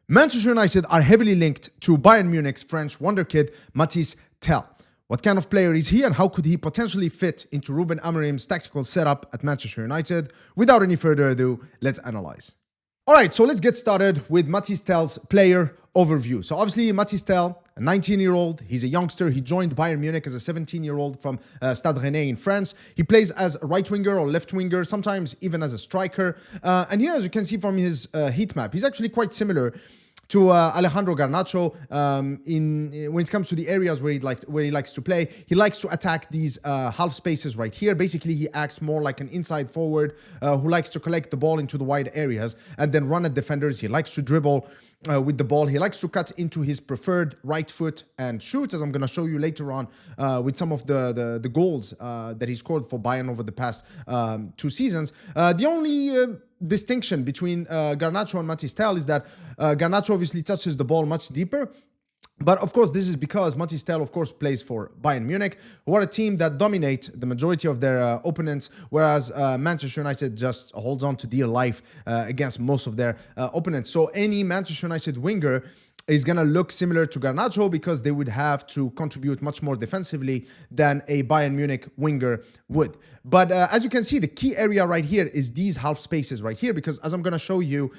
Manchester United are heavily linked to Bayern Munich's French wonderkid Mathys Tel. What kind of player is he and how could he potentially fit into Rúben Amorim's tactical setup at Manchester United? Without any further ado, let's analyze. All right, so let's get started with Mathys Tel's player overview. So obviously Mathys Tel, a 19-year-old, he's a youngster. He joined Bayern Munich as a 17-year-old from Stade Rennais in France. He plays as a right winger or left winger, sometimes even as a striker. And here, as you can see from his heat map, he's actually quite similar to Alejandro Garnacho when it comes to the areas where he likes to play. He likes to attack these half spaces right here. Basically, he acts more like an inside forward who likes to collect the ball into the wide areas and then run at defenders. He likes to dribble with the ball. He likes to cut into his preferred right foot and shoot, as I'm going to show you later on with some of the goals that he scored for Bayern over the past 2 seasons. The only distinction between Garnacho and Mathys Tel is that Garnacho obviously touches the ball much deeper. But of course, this is because Mathys Tel, of course, plays for Bayern Munich, who are a team that dominate the majority of their opponents, whereas Manchester United just holds on to dear life against most of their opponents. So any Manchester United winger is going to look similar to Garnacho because they would have to contribute much more defensively than a Bayern Munich winger would. But as you can see, the key area right here is these half spaces right here, because as I'm going to show you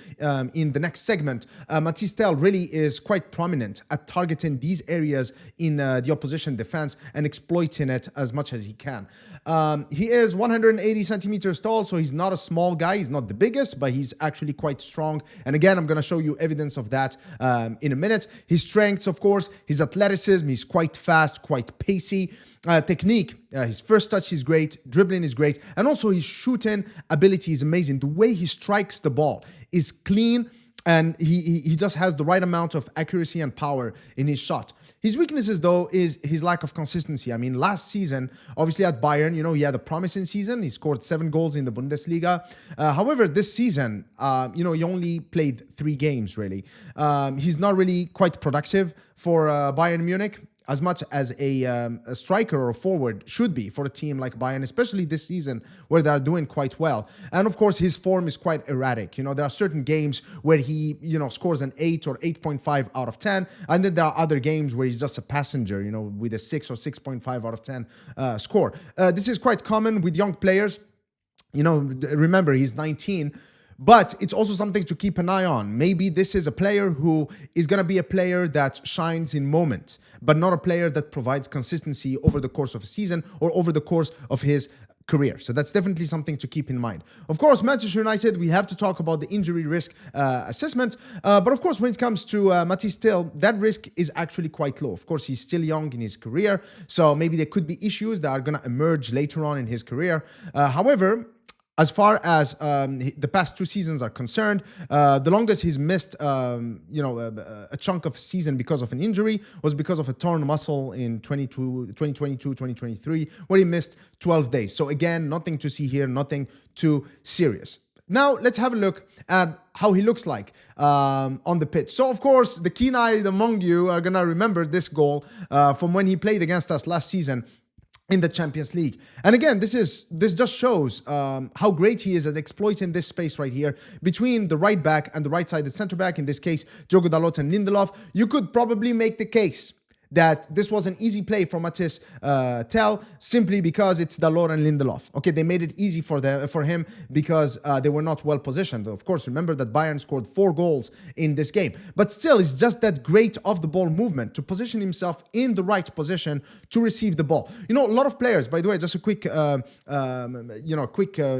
in the next segment, Mathys Tel really is quite prominent at targeting these areas in the opposition defense and exploiting it as much as he can. He is 180 centimeters tall, so he's not a small guy. He's not the biggest, but he's actually quite strong. And again, I'm going to show you evidence of that in a minute. His strengths, of course, his athleticism, he's quite fast, quite pacey. Technique, his first touch is great, dribbling is great, and also his shooting ability is amazing. The way he strikes the ball is clean, and he just has the right amount of accuracy and power in his shot. His weaknesses, though, is his lack of consistency. I mean, last season, obviously at Bayern, he had a promising season. He scored 7 goals in the Bundesliga. However, this season, he only played 3 games, really. He's not really quite productive for Bayern Munich, as much as a striker or a forward should be for a team like Bayern, especially this season where they're doing quite well. And of course, his form is quite erratic. There are certain games where he, scores an 8 or 8.5 out of 10. And then there are other games where he's just a passenger, with a 6 or 6.5 out of 10 score. This is quite common with young players. Remember, he's 19. But it's also something to keep an eye on. Maybe this is a player who is going to be a player that shines in moments, but not a player that provides consistency over the course of a season or over the course of his career. So that's definitely something to keep in mind. Of course, Manchester United, we have to talk about the injury risk assessment. But of course, when it comes to Mathys Tel, that risk is actually quite low. Of course, he's still young in his career, so maybe there could be issues that are going to emerge later on in his career. However, as far as the past 2 seasons are concerned, the longest he's missed, a chunk of a season because of an injury was because of a torn muscle in 2022-2023, where he missed 12 days. So again, nothing to see here, nothing too serious. Now, let's have a look at how he looks like on the pitch. So, of course, the keen-eyed among you are going to remember this goal from when he played against us last season in the Champions League. And again, this just shows how great he is at exploiting this space right here between the right back and the right-sided center back, in this case, Diogo Dalot and Lindelof. You could probably make the case that this was an easy play for Mathys Tel simply because it's Dalot and Lindelof. Okay, they made it easy for him because they were not well positioned. Of course, remember that Bayern scored 4 goals in this game. But still, it's just that great off-the-ball movement to position himself in the right position to receive the ball. A lot of players, by the way, just a quick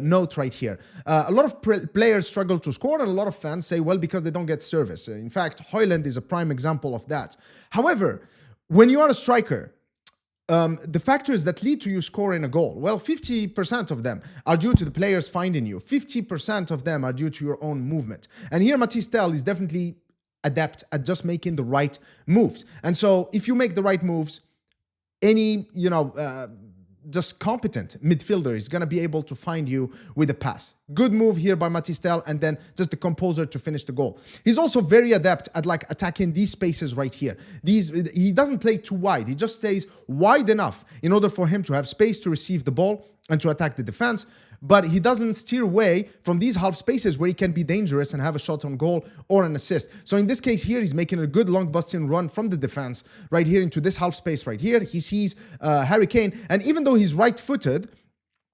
note right here. A lot of players struggle to score, and a lot of fans say, well, because they don't get service. In fact, Højlund is a prime example of that. However, when you are a striker, the factors that lead to you scoring a goal, well, 50% of them are due to the players finding you. 50% of them are due to your own movement. And here, Mathys Tel is definitely adept at just making the right moves. And so if you make the right moves, any, just competent midfielder is going to be able to find you with a pass. Good move here by Mathys Tel, and then just the composer to finish the goal. He's also very adept at attacking these spaces right here. He doesn't play too wide. He just stays wide enough in order for him to have space to receive the ball and to attack the defense. but he doesn't steer away from these half spaces where he can be dangerous and have a shot on goal or an assist. So in this case here, he's making a good long busting run from the defense right here into this half space right here. He sees Harry Kane, and even though he's right-footed,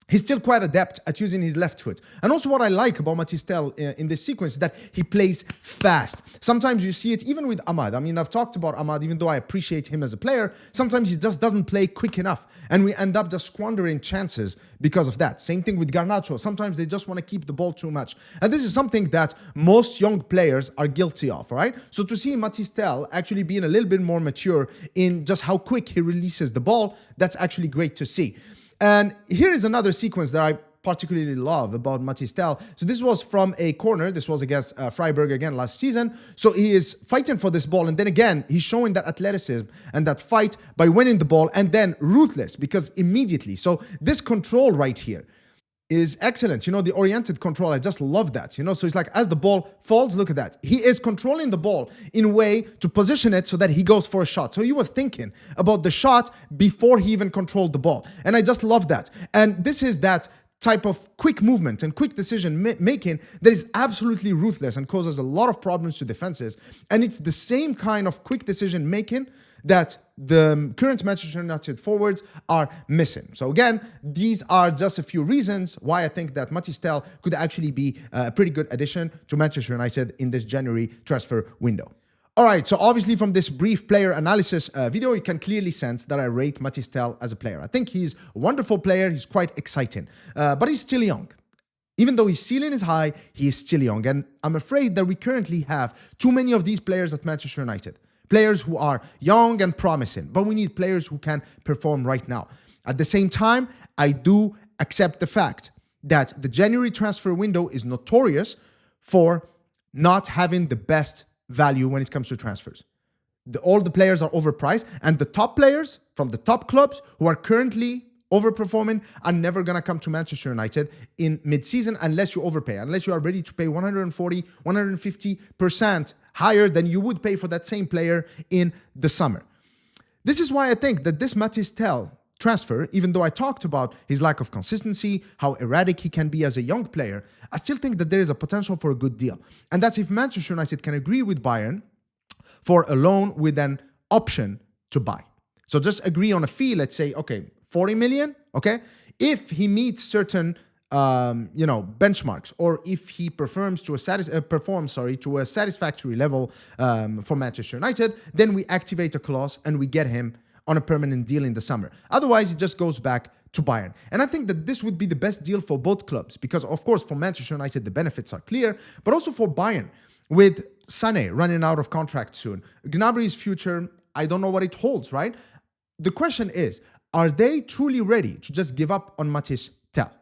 he's still quite adept at using his left foot. And also what I like about Mathys Tel in this sequence is that he plays fast. Sometimes you see it even with Ahmad. I mean, I've talked about Ahmad, even though I appreciate him as a player, sometimes he just doesn't play quick enough. And we end up just squandering chances because of that. Same thing with Garnacho. Sometimes they just want to keep the ball too much. And this is something that most young players are guilty of, all right? So to see Mathys Tel actually being a little bit more mature in just how quick he releases the ball, that's actually great to see. And here is another sequence that I particularly love about Mathys Tel. So this was from a corner. This was against Freiburg again last season. So he is fighting for this ball. And then again, he's showing that athleticism and that fight by winning the ball and then ruthless because immediately. So this control right here is excellent. You know, the oriented control, I just love that. You know, so it's like as the ball falls, look at that. He is controlling the ball in a way to position it so that he goes for a shot. So he was thinking about the shot before he even controlled the ball. And I just love that. And this is that type of quick movement and quick decision making that is absolutely ruthless and causes a lot of problems to defenses. And it's the same kind of quick decision making that the current Manchester United forwards are missing. So again, these are just a few reasons why I think that Mathys Tel could actually be a pretty good addition to Manchester United in this January transfer window. All right, so obviously from this brief player analysis video, you can clearly sense that I rate Mathys Tel as a player. I think he's a wonderful player. He's quite exciting, but he's still young. Even though his ceiling is high, he is still young. And I'm afraid that we currently have too many of these players at Manchester United. Players who are young and promising, but we need players who can perform right now. At the same time, I do accept the fact that the January transfer window is notorious for not having the best value when it comes to transfers. All the players are overpriced, and the top players from the top clubs who are currently overperforming are never going to come to Manchester United in mid-season unless you overpay, unless you are ready to pay 140, 150% higher than you would pay for that same player in the summer. This is why I think that this Mathys Tel transfer, even though I talked about his lack of consistency, how erratic he can be as a young player, I still think that there is a potential for a good deal. And that's if Manchester United can agree with Bayern for a loan with an option to buy. So just agree on a fee, let's say, okay, 40 million, okay? If he meets certain benchmarks, or if he performs to a satisfactory level for Manchester United, then we activate a clause and we get him on a permanent deal in the summer. Otherwise, it just goes back to Bayern. And I think that this would be the best deal for both clubs because, of course, for Manchester United, the benefits are clear, but also for Bayern, with Sané running out of contract soon. Gnabry's future, I don't know what it holds, right? The question is, are they truly ready to just give up on Mathys Tel?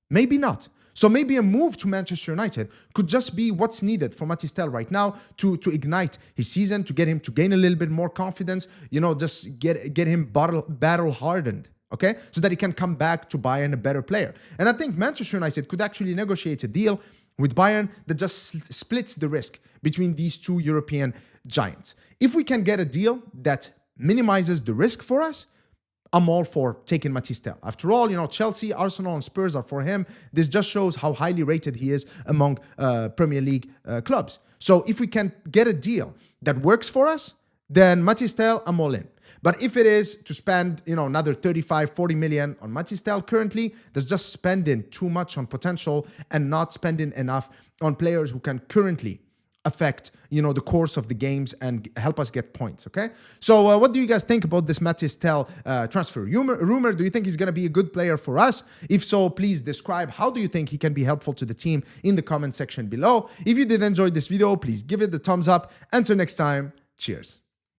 Maybe not. So maybe a move to Manchester United could just be what's needed for Mathys Tel right now to ignite his season, to get him to gain a little bit more confidence, just get him battle hardened, okay? So that he can come back to Bayern a better player. And I think Manchester United could actually negotiate a deal with Bayern that just splits the risk between these two European giants. If we can get a deal that minimizes the risk for us, I'm all for taking Mathys Tel. After all, Chelsea, Arsenal, and Spurs are for him. This just shows how highly rated he is among Premier League clubs. So if we can get a deal that works for us, then Mathys Tel, I'm all in. But if it is to spend, another 35, 40 million on Mathys Tel currently, that's just spending too much on potential and not spending enough on players who can currently affect, the course of the games and help us get points, okay? So what do you guys think about this Mathys Tel transfer rumor? Do you think he's going to be a good player for us? If so, please describe how do you think he can be helpful to the team in the comment section below. If you did enjoy this video, please give it the thumbs up. Until next time, cheers.